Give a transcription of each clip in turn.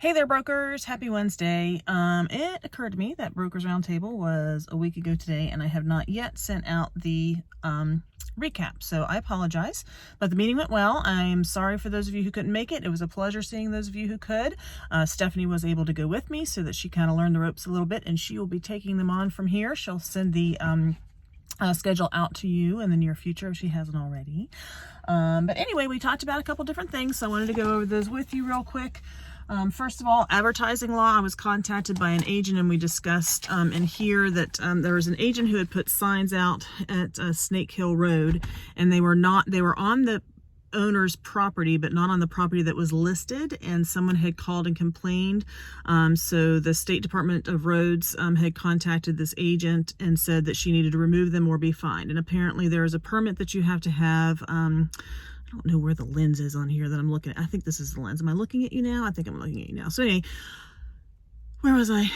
Hey there, brokers. Happy Wednesday. It occurred to me that Brokers Roundtable was a week ago today, and I have not yet sent out the recap, so I apologize. But the meeting went well. I'm sorry for those of you who couldn't make it. It was a pleasure seeing those of you who could. Stephanie was able to go with me so that she kind of learned the ropes a little bit, and she will be taking them on from here. She'll send the schedule out to you in the near future if she hasn't already. But anyway, we talked about a couple different things, so I wanted to go over those with you real quick. First of all, advertising law. I was contacted by an agent, and we discussed in here that there was an agent who had put signs out at Snake Hill Road, and they were on the owner's property, but not on the property that was listed, and someone had called and complained. So the State Department of Roads had contacted this agent and said that she needed to remove them or be fined. And apparently there is a permit that you have to have. I don't know where the lens is on here that I'm looking at. I think this is the lens. Am I looking at you now? I think I'm looking at you now. So anyway, where was I?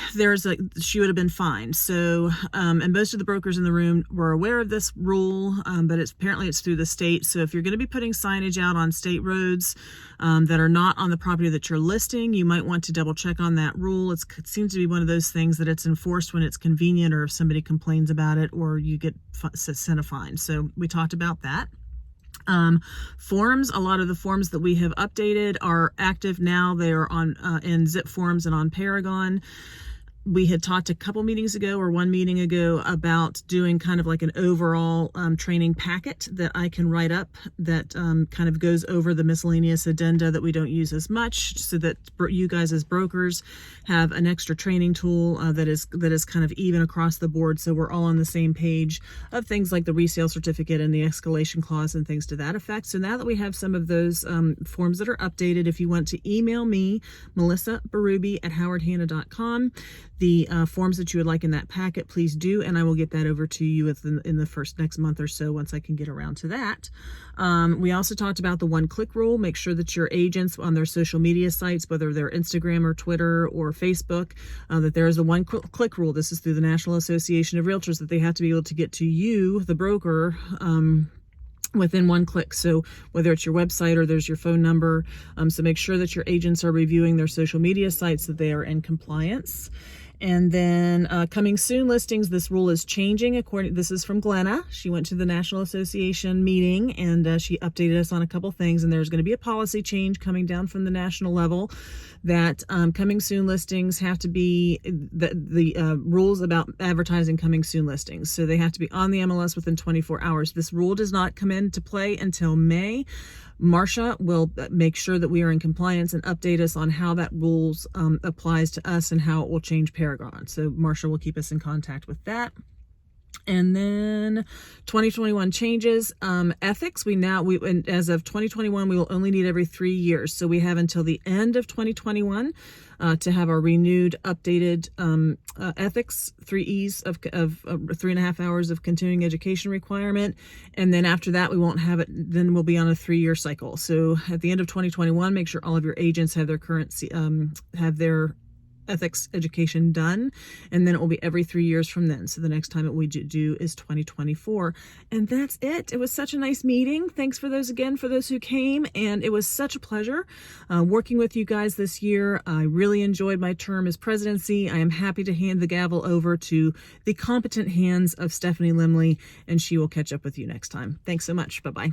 She would have been fined. So, and most of the brokers in the room were aware of this rule, but apparently it's through the state. So if you're going to be putting signage out on state roads that are not on the property that you're listing, you might want to double check on that rule. It seems to be one of those things that it's enforced when it's convenient, or if somebody complains about it, or you get sent a fine. So we talked about that. Forms, a lot of the forms that we have updated are active now. They are on in Zip Forms and on Paragon. We had talked a couple meetings ago, or one meeting ago, about doing kind of like an overall training packet that I can write up that kind of goes over the miscellaneous addenda that we don't use as much, so that you guys as brokers have an extra training tool that is kind of even across the board, so we're all on the same page of things like the resale certificate and the escalation clause and things to that effect. So now that we have some of those forms that are updated, if you want to email me, melissabaruby@howardhanna.com, the forms that you would like in that packet, please do, and I will get that over to you in the next month or so, once I can get around to that. We also talked about the one-click rule. Make sure that your agents on their social media sites, whether they're Instagram or Twitter or Facebook, that there is a one-click rule. This is through the National Association of Realtors, that they have to be able to get to you, the broker, within one click. So whether it's your website or there's your phone number, so make sure that your agents are reviewing their social media sites, that they are in compliance. And then coming soon listings, this rule is changing. This is from Glenna. She went to the National Association meeting, and she updated us on a couple things, and there's going to be a policy change coming down from the national level that coming soon listings have to be the rules about advertising coming soon listings. So they have to be on the MLS within 24 hours. This rule does not come into play until May. Marcia will make sure that we are in compliance and update us on how that rules applies to us and how it will change Paragon. So Marcia will keep us in contact with that. And then 2021 changes, ethics. As of 2021, we will only need every 3 years. So we have until the end of 2021 to have our renewed, updated ethics, 3 E's of 3.5 hours of continuing education requirement. And then after that, we won't have it. Then we'll be on a 3-year cycle. So at the end of 2021, make sure all of your agents have their their ethics education done, and then it will be every 3 years from then. So the next time that we do is 2024. And that's it. It was such a nice meeting. Thanks for those who came, and it was such a pleasure working with you guys this year. I really enjoyed my term as presidency. I am happy to hand the gavel over to the competent hands of Stephanie Limley, and she will catch up with you next time. Thanks so much. Bye-bye.